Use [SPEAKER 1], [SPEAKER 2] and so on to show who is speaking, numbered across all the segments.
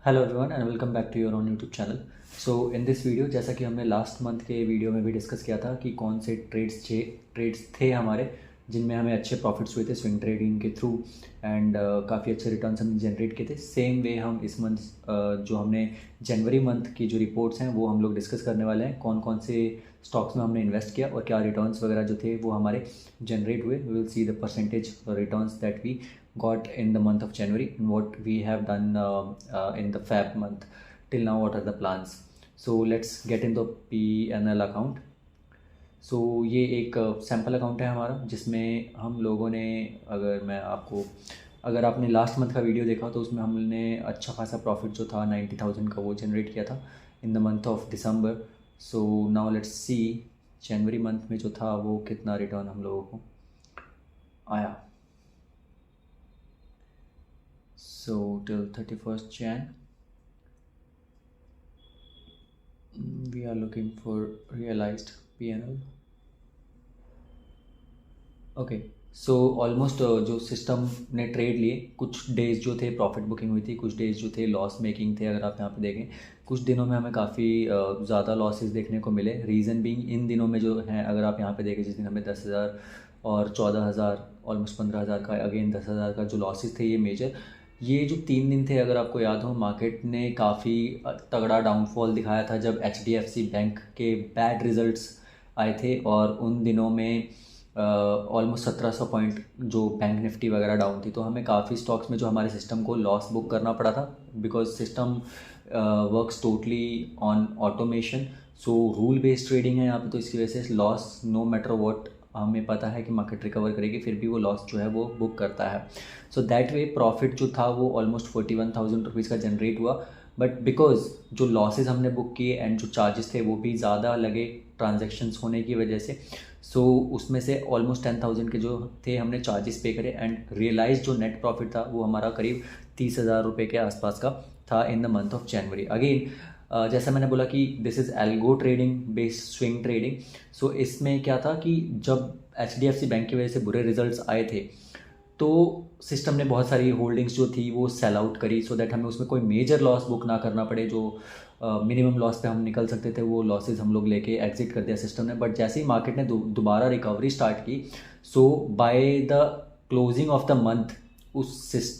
[SPEAKER 1] Hello everyone and welcome back to your on YouTube channel. So in this video, जैसा कि हमने last month के video में भी डिस्कस किया था कि कौन से ट्रेड्स थे हमारे जिनमें हमें अच्छे प्रॉफिट्स हुए थे स्विंग ट्रेडिंग के थ्रू एंड काफ़ी अच्छे रिटर्न्स हमने जनरेट किए थे। सेम वे हम इस मंथ जो हमने जनवरी मंथ की जो रिपोर्ट्स हैं वो हम लोग डिस्कस करने वाले हैं, कौन कौन से स्टॉक्स में हमने इन्वेस्ट किया और क्या रिटर्न्स वगैरह जो थे वो हमारे जनरेट हुए। We will see the percentage returns that we got in the month of January and what we have done in the Feb month. Till now, what are the plans? So let's get into P&L account. So ये एक sample account है हमारा जिसमें हम लोगों ने, अगर आपने लास्ट मंथ का वीडियो देखा तो उसमें हमने अच्छा खासा प्रॉफिट जो था 90,000 का वो जनरेट किया था in the month of December. So now let's see January month में जो था वो कितना रिटर्न हम लोगों को आया। So till 31st Jan, we are looking for realized P&L. Okay, so almost जो सिस्टम ने ट्रेड लिए, कुछ डेज जो थे प्रॉफिट बुकिंग हुई थी, कुछ डेज जो थे लॉस मेकिंग थे। अगर आप यहाँ पे देखें कुछ दिनों में हमें काफ़ी ज़्यादा लॉसेस देखने को मिले। रीज़न बीइंग इन दिनों में जो है, अगर आप यहाँ पे देखें जिस दिन हमें 10,000 और 14,000 ऑलमोस्ट 15,000 का, अगेन 10,000 का जो लॉसेस थे ये मेजर। ये जो 3 दिन थे, अगर आपको याद हो, मार्केट ने काफ़ी तगड़ा डाउनफॉल दिखाया था जब HDFC बैंक के बैड रिजल्ट्स आए थे और उन दिनों में ऑलमोस्ट 1700 पॉइंट जो बैंक निफ्टी वगैरह डाउन थी। तो हमें काफ़ी स्टॉक्स में जो हमारे सिस्टम को लॉस बुक करना पड़ा था because system works totally on automation. So rule based trading है यहाँ पे, तो इसकी वजह से लॉस नो मैटर वॉट, हमें पता है कि मार्केट रिकवर करेगी, फिर भी वो लॉस जो है वो बुक करता है। सो दैट वे प्रॉफिट जो था वो ऑलमोस्ट 41,000 रुपीज़ का जनरेट हुआ। बट बिकॉज जो लॉसेज हमने बुक किए एंड जो चार्जेस थे वो भी ज़्यादा लगे ट्रांजेक्शन्स होने की वजह से, सो उसमें से ऑलमोस्ट 10,000 के जो थे हमने चार्जेस पे करे एंड रियलाइज जो नेट प्रॉफिट था वो हमारा करीब 30,000 रुपये के आसपास का था in the month of January. Again जैसा मैंने बोला कि this is algo trading based swing trading. So इसमें क्या था कि जब HDFC बैंक की वजह से बुरे रिजल्ट्स आए थे तो सिस्टम ने बहुत सारी होल्डिंग्स जो थी वो सेल आउट करी सो दैट हमें उसमें कोई मेजर लॉस बुक ना करना पड़े। जो मिनिमम लॉस पे हम निकल सकते थे वो लॉसेज हम लोग लेके एग्जिट कर दिया सिस्टम ने। बट जैसे ही मार्केट ने दोबारा रिकवरी स्टार्ट की, so by the closing of the month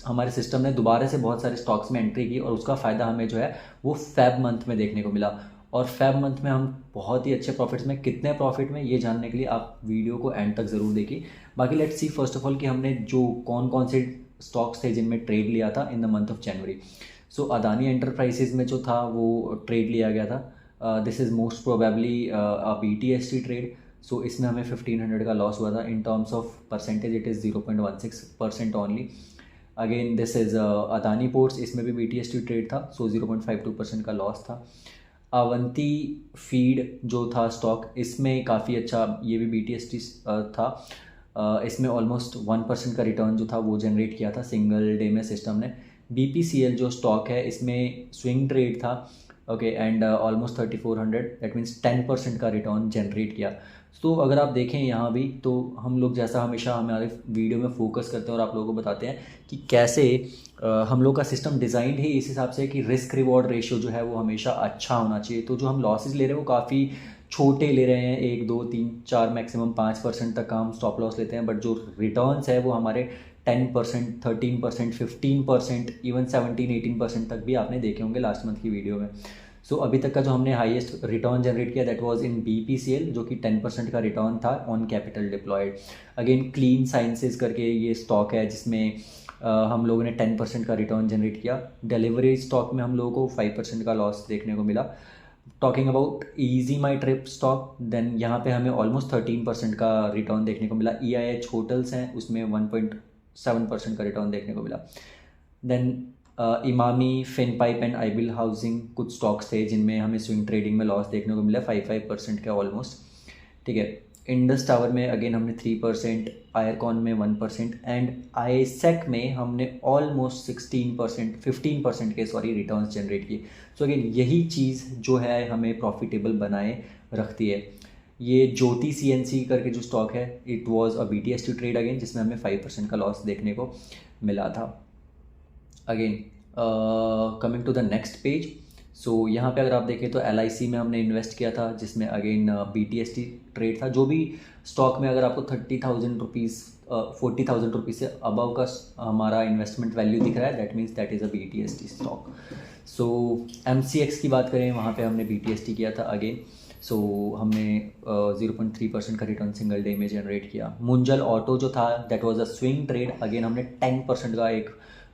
[SPEAKER 1] हमारे सिस्टम ने दोबारा से बहुत सारे स्टॉक्स में एंट्री की और उसका फ़ायदा हमें जो है वो फेब मंथ में देखने को मिला। और फेब मंथ में हम बहुत ही अच्छे प्रॉफिट्स में, कितने प्रॉफिट में, ये जानने के लिए आप वीडियो को एंड तक ज़रूर देखिए। बाकी let's see first of all कि हमने जो कौन कौन से स्टॉक्स थे जिनमें ट्रेड लिया था in the month of January. So Adani Enterprises में जो था वो ट्रेड लिया गया था। This is most probably a BTST trade. So इसमें हमें 1500 का लॉस हुआ था। In terms of percentage it is 0.16% only. Again this is Adani Ports, इसमें भी BTST ट्रेड था, सो 0.52% का लॉस था। अवंती फीड जो था स्टॉक, इसमें काफ़ी अच्छा, ये भी BTST था। इसमें ऑलमोस्ट 1% का रिटर्न जो था वो जनरेट किया था सिंगल डे में सिस्टम ने। BPCL जो स्टॉक है इसमें स्विंग ट्रेड था, okay, and almost 3400, that means 10% का रिटर्न जनरेट किया। तो अगर आप देखें यहाँ भी, तो हम लोग जैसा हमेशा हमारे वीडियो में फोकस करते हैं और आप लोगों को बताते हैं कि कैसे हम लोग का सिस्टम डिज़ाइंड ही इस हिसाब से कि रिस्क रिवॉर्ड रेशियो जो है वो हमेशा अच्छा होना चाहिए। तो जो हम लॉसेस ले रहे हैं वो काफ़ी छोटे ले रहे हैं, 1 2 3 4 मैक्सिमम 5% तक का हम स्टॉप लॉस लेते हैं। बट जो रिटर्न्स है वो हमारे 10%, 13%, 15%, इवन 17-18% तक भी आपने देखे होंगे लास्ट मंथ की वीडियो में। सो अभी तक का जो हमने हाईएस्ट रिटर्न जनरेट किया दैट वाज इन BPCL, जो कि 10% का रिटर्न था on capital deployed. Again Clean Sciences करके ये स्टॉक है जिसमें हम लोगों ने 10% का रिटर्न जनरेट किया। डिलीवरी स्टॉक में हम लोगों को 5% का लॉस देखने को मिला। Talking about easy my trip stock, then यहाँ पे हमें ऑलमोस्ट 13% का रिटर्न देखने को मिला। EIH होटल्स हैं उसमें 1.7% का रिटर्न देखने को मिला। देन इमामी, फिनपाइप एंड आईबिल हाउसिंग कुछ स्टॉक्स थे जिनमें हमें स्विंग ट्रेडिंग में लॉस देखने को मिला 5% का ऑलमोस्ट, ठीक है। इंडस टावर में अगेन हमने 3%, आयरकॉन में 1% एंड आईसेक में हमने ऑलमोस्ट 15% के रिटर्न्स जनरेट किए। सो अगेन यही चीज़ जो है हमें प्रॉफिटेबल बनाए रखती है। ये ज्योति CNC करके जो स्टॉक है, it was a BTST trade again, जिसमें हमें 5% का लॉस देखने को मिला था। Again coming to the next page. So यहाँ पे अगर आप देखें तो LIC में हमने इन्वेस्ट किया था, जिसमें अगेन BTST ट्रेड था। जो भी स्टॉक में अगर आपको 30,000 रुपीज़ 40,000 रुपीज़ से अबव का हमारा इन्वेस्टमेंट वैल्यू दिख रहा है, that means that is a BTST stock. So MCX की बात करें, वहाँ पे हमने BTST किया था अगेन। सो हमने 0.3% का रिटर्न सिंगल डे में जनरेट किया। मुंजल ऑटो जो था that was a swing trade, again हमने 10% का एक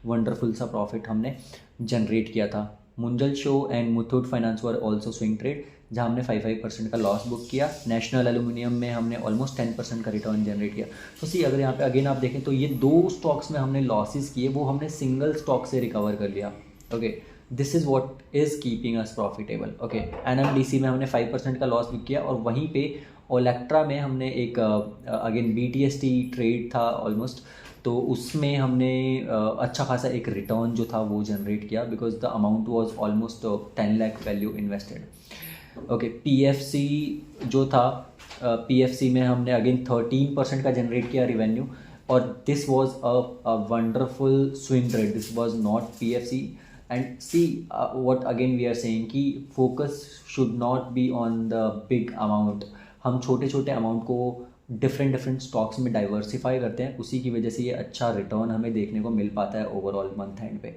[SPEAKER 1] वंडरफुल सा प्रॉफिट हमने जनरेट किया था। Munjal show and Muthoot finance were also swing trade, जहाँ हमने 5% का लॉस बुक किया। नेशनल एल्यूमिनियम में हमने ऑलमोस्ट 10% का रिटर्न जनरेट किया। तो सी अगर यहाँ पे अगेन आप देखें तो ये 2 स्टॉक्स में हमने लॉसेस किए, वो हमने सिंगल स्टॉक से रिकवर कर लिया। Okay, this is what is keeping us profitable. Okay, NMDC में हमने 5% का लॉस बुक किया, और वहीं पे ओलेक्ट्रा में हमने एक अगेन BTST ट्रेड था ऑलमोस्ट, तो उसमें हमने अच्छा खासा एक रिटर्न जो था वो जनरेट किया, because the amount was almost 10 lakh value invested. Okay, PFC जो था, PFC में हमने अगेन 13% का जनरेट किया रिवेन्यू, और this was a wonderful swing trade, this was not PFC। And see what again we are saying कि focus should not be on the big amount. हम छोटे छोटे अमाउंट को डिफरेंट स्टॉक्स में diversify करते हैं, उसी की वजह से ये अच्छा रिटर्न हमें देखने को मिल पाता है ओवरऑल मंथ एंड पे,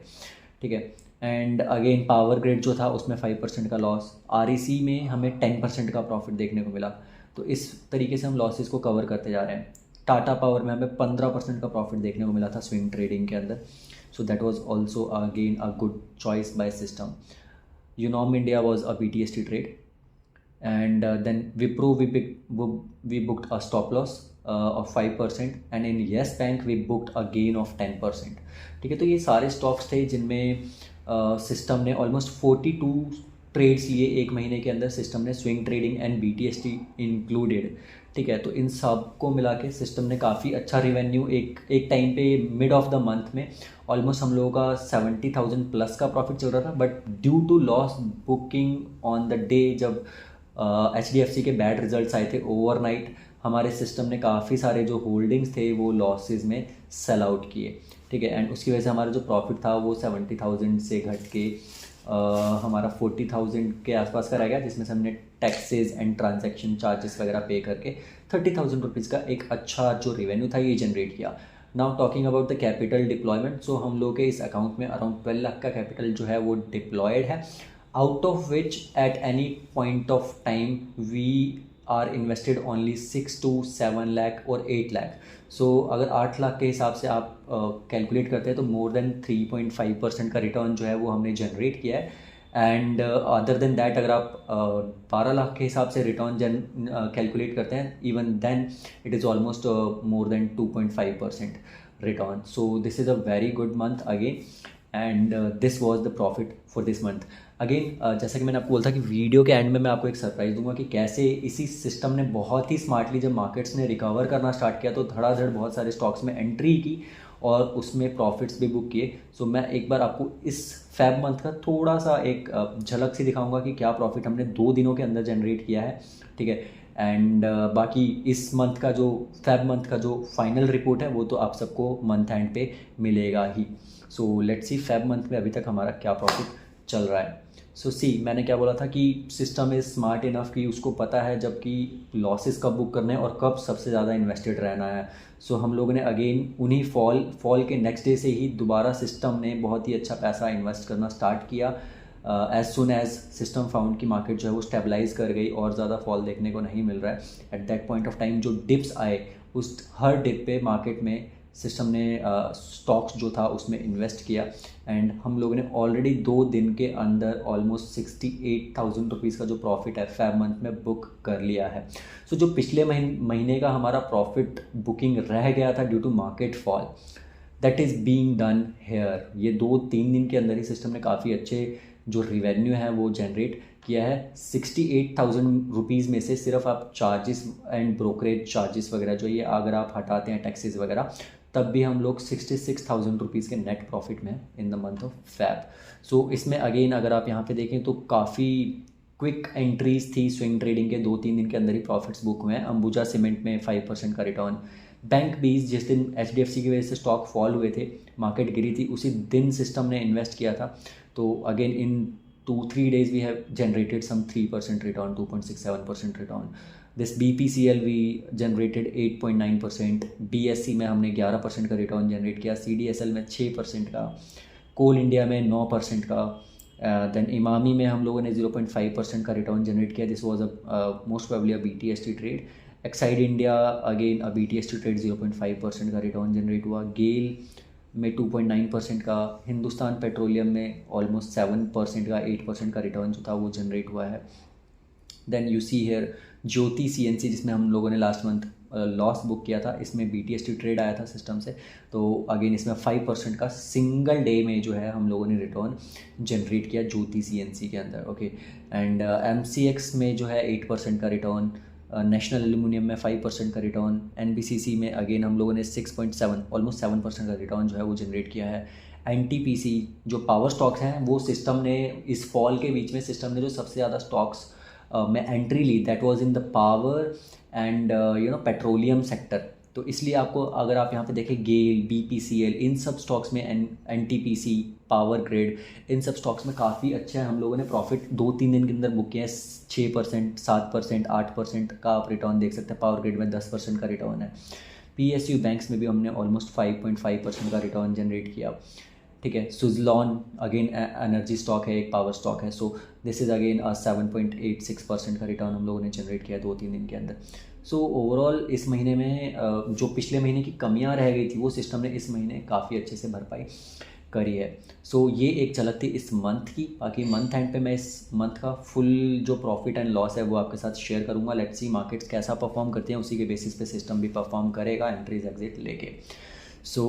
[SPEAKER 1] ठीक है। एंड अगेन पावर ग्रिड जो था उसमें 5% का लॉस, REC में हमें 10% का प्रॉफिट देखने को मिला। तो इस तरीके से हम लॉसेस को कवर करते जा रहे हैं। टाटा पावर में हमें 15% का प्रॉफिट देखने को मिला था स्विंग ट्रेडिंग के अंदर, so that was also again a good choice by system. यूनॉम India was a BTST trade, and then Wipro we booked a stop loss of 5%, and in Yes Bank we booked a gain of 10%, ठीक है। तो ये सारे stocks थे जिनमें system ने almost 42 trades लिए एक महीने के अंदर, सिस्टम ने swing trading and BTST included, ठीक है। तो इन सब को मिला के सिस्टम ने काफ़ी अच्छा रिवेन्यू एक टाइम पे मिड ऑफ द मंथ में ऑलमोस्ट हम लोगों का 70,000 प्लस का प्रॉफिट चल रहा था, but due to loss booking on the day, जब HDFC के बैड रिजल्ट्स आए थे ओवरनाइट, हमारे सिस्टम ने काफ़ी सारे जो होल्डिंग्स थे वो लॉसेस में सेल आउट किए, ठीक है। एंड उसकी वजह से हमारा जो प्रॉफिट था वो 70,000 से घट के हमारा 40,000 के आसपास का रह गया, जिसमें से हमने टैक्सेस एंड ट्रांजैक्शन चार्जेस वगैरह पे करके 30,000 रुपीज़ का एक अच्छा जो रिवेन्यू था ये जनरेट किया। Now talking about the capital deployment, so हम लोग के इस अकाउंट में अराउंड 12 लाख का कैपिटल जो है वो डिप्लॉयड है, out of which at any point of time we are invested only 6 to 7 lakh or 8 lakh. So अगर 8 लाख के हिसाब से आप कैलकुलेट करते हैं तो मोर देन 3.5% का रिटर्न जो है वो हमने जनरेट किया है। एंड अदर देन दैट अगर आप 12 लाख के हिसाब से रिटर्न कैलकुलेट करते हैं, even then it is almost more than 2.5% return. So this is a very good month again, and this was the profit for this month again. जैसा कि मैंने आपको बोला था कि वीडियो के एंड में मैं आपको एक सरप्राइज दूंगा कि कैसे इसी सिस्टम ने बहुत ही स्मार्टली जब मार्केट्स ने रिकवर करना स्टार्ट किया तो धड़ाधड़ बहुत सारे स्टॉक्स में एंट्री की और उसमें प्रॉफिट्स भी बुक किए। सो मैं एक बार आपको इस फेब मंथ का थोड़ा सा एक झलक सी दिखाऊंगा कि क्या प्रॉफिट हमने 2 दिनों के अंदर जनरेट किया है, ठीक है। एंड बाकी इस मंथ का जो फेब मंथ का जो फाइनल रिपोर्ट है वो तो आप सबको मंथ एंड पे मिलेगा ही। So let's see Feb month में अभी तक हमारा क्या प्रॉफिट चल रहा है। सो मैंने क्या बोला था कि सिस्टम इज़ स्मार्ट इनफ कि उसको पता है जब कि लॉसेस कब बुक करने हैं और कब सबसे ज़्यादा इन्वेस्टेड रहना है। सो हम लोगों ने अगेन उन्हीं फॉल के नेक्स्ट डे से ही दोबारा सिस्टम ने बहुत ही अच्छा पैसा इन्वेस्ट करना स्टार्ट किया। As soon as system found की मार्केट जो है वो स्टेबलाइज कर गई और ज़्यादा फॉल देखने को नहीं मिल रहा है। At that point of time जो डिप्स आए उस हर डिप पे मार्केट में सिस्टम ने स्टॉक्स जो था उसमें इन्वेस्ट किया, एंड हम लोगों ने ऑलरेडी 2 दिन के अंदर ऑलमोस्ट 68,000 रुपीज़ का जो प्रॉफिट है फेब मंथ में बुक कर लिया है। सो जो पिछले महीने का हमारा प्रॉफिट बुकिंग रह गया था due to market fall, that is being done here. ये 2-3 दिन के अंदर ही सिस्टम ने काफ़ी अच्छे जो रिवेन्यू है वो जनरेट किया है। 68,000 रुपीज़ में से सिर्फ आप चार्जेस एंड ब्रोकरेज चार्जेस वगैरह जो ये अगर आप हटाते हैं टैक्सेस वगैरह, तब भी हम लोग 66,000 रुपीज़ के नेट प्रॉफिट में in the month of Feb. So इसमें अगेन अगर आप यहाँ पे देखें तो काफ़ी क्विक एंट्रीज थी स्विंग ट्रेडिंग के, 2-3 दिन के अंदर ही प्रॉफिट्स बुक हुए हैं। अंबुजा सीमेंट में 5% का रिटर्न, बैंक बीज जिस दिन HDFC की वजह से स्टॉक फॉल हुए थे, मार्केट गिरी थी, उसी दिन सिस्टम ने इन्वेस्ट किया था। तो again in 2-3 days we have generated some 3% return, 2.67% return. This BPCL we generated 8.9%, BSC में हमने 11% का रिटर्न जनरेट किया, CDSL में 6% का, कोल इंडिया में 9% का, देन इमामी में हम लोगों ने 0.5% का रिटर्न जनरेट किया। This was a most probably a BTST trade. Exide India again a BTST trade, 0.5% का रिटर्न जनरेट हुआ। गेल में 2.9% का, हिंदुस्तान पेट्रोलियम में ऑलमोस्ट 7% का, 8% का रिटर्न जो था वो जनरेट हुआ है। Then you see here Jyoti CNC जिसमें हम लोगों ने लास्ट मंथ लॉस बुक किया था, इसमें BTST ट्रेड आया था सिस्टम से, तो अगेन इसमें 5% का सिंगल डे में जो है हम लोगों ने रिटर्न जनरेट किया ज्योति CNC के अंदर। ओके, एंड MCX में जो है 8% का रिटर्न, नेशनल एल्यूमिनियम में 5% का रिटर्न, NBCC में अगेन हम लोगों ने 6.7 ऑलमोस्ट 7% का रिटर्न जो है वो जनरेट किया है। NTPC जो पावर स्टॉक्स हैं वो सिस्टम ने इस फॉल के बीच में सिस्टम ने जो सबसे ज़्यादा स्टॉक्स में एंट्री ली, that was in the power and petroleum sector. तो इसलिए आपको अगर आप यहाँ पे देखें गेल, BPCL, इन सब स्टॉक्स में, NTPC, पावर ग्रिड, इन सब स्टॉक्स में काफ़ी अच्छा है, हम लोगों ने प्रॉफिट 2-3 दिन के अंदर बुक किया है। 6%, 7%, 8% का आप रिटर्न देख सकते हैं। पावर ग्रिड में 10% का रिटर्न है। PSU बैंक्स में भी हमने ऑलमोस्ट 5.5% का रिटर्न जनरेट किया। ठीक है, सुजलॉन अगेन एनर्जी स्टॉक है, एक पावर स्टॉक है, सो दिस इज़ अगेन 7.86% का रिटर्न हम लोगों ने जनरेट किया 2-3 दिन के अंदर। सो ओवरऑल इस महीने में जो पिछले महीने की कमियां रह गई थी वो सिस्टम ने इस महीने काफ़ी अच्छे से भरपाई करी है। सो ये एक झलक थी इस मंथ की। बाकी मंथ एंड पे मैं इस मंथ का फुल जो प्रॉफिट एंड लॉस है वो आपके साथ शेयर करूँगा। लेट्स सी मार्केट्स कैसा परफॉर्म करते हैं, उसी के बेसिस पे सिस्टम भी परफॉर्म करेगा एंट्रीज एग्जिट लेके। सो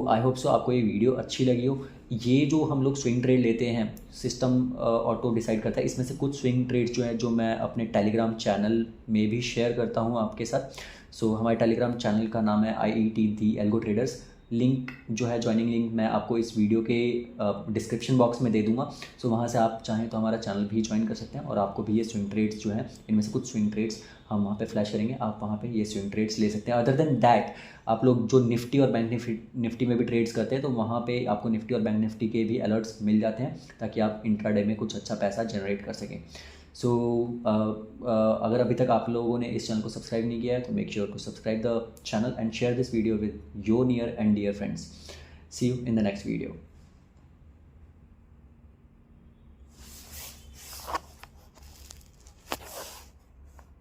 [SPEAKER 1] आई होप सो आपको ये वीडियो अच्छी लगी हो। ये जो हम लोग स्विंग ट्रेड लेते हैं सिस्टम ऑटो डिसाइड करता है, इसमें से कुछ स्विंग ट्रेड्स जो हैं जो मैं अपने टेलीग्राम चैनल में भी शेयर करता हूँ आपके साथ। सो हमारे टेलीग्राम चैनल का नाम है IET दी एल्गो ट्रेडर्स। लिंक जो है, ज्वाइनिंग लिंक मैं आपको इस वीडियो के डिस्क्रिप्शन बॉक्स में दे दूंगा। सो वहाँ से आप चाहें तो हमारा चैनल भी ज्वाइन कर सकते हैं और आपको भी ये स्विंग ट्रेड्स जो हैं, इनमें से कुछ स्विंग ट्रेड्स हम वहाँ पे फ्लैश करेंगे, आप वहाँ पे ये स्विंग ट्रेड्स ले सकते हैं। अदर देन दैट आप लोग जो निफ्टी और बैंक निफ्टी में भी ट्रेड्स करते हैं तो वहाँ पे आपको निफ्टी और बैंक निफ्टी के भी अलर्ट्स मिल जाते हैं ताकि आप इंट्राडे में कुछ अच्छा पैसा जनरेट कर सकें। सो अगर अभी तक आप लोगों ने इस चैनल को सब्सक्राइब नहीं किया है तो make sure to subscribe the channel and share this video with your near and dear friends. See you in the next video.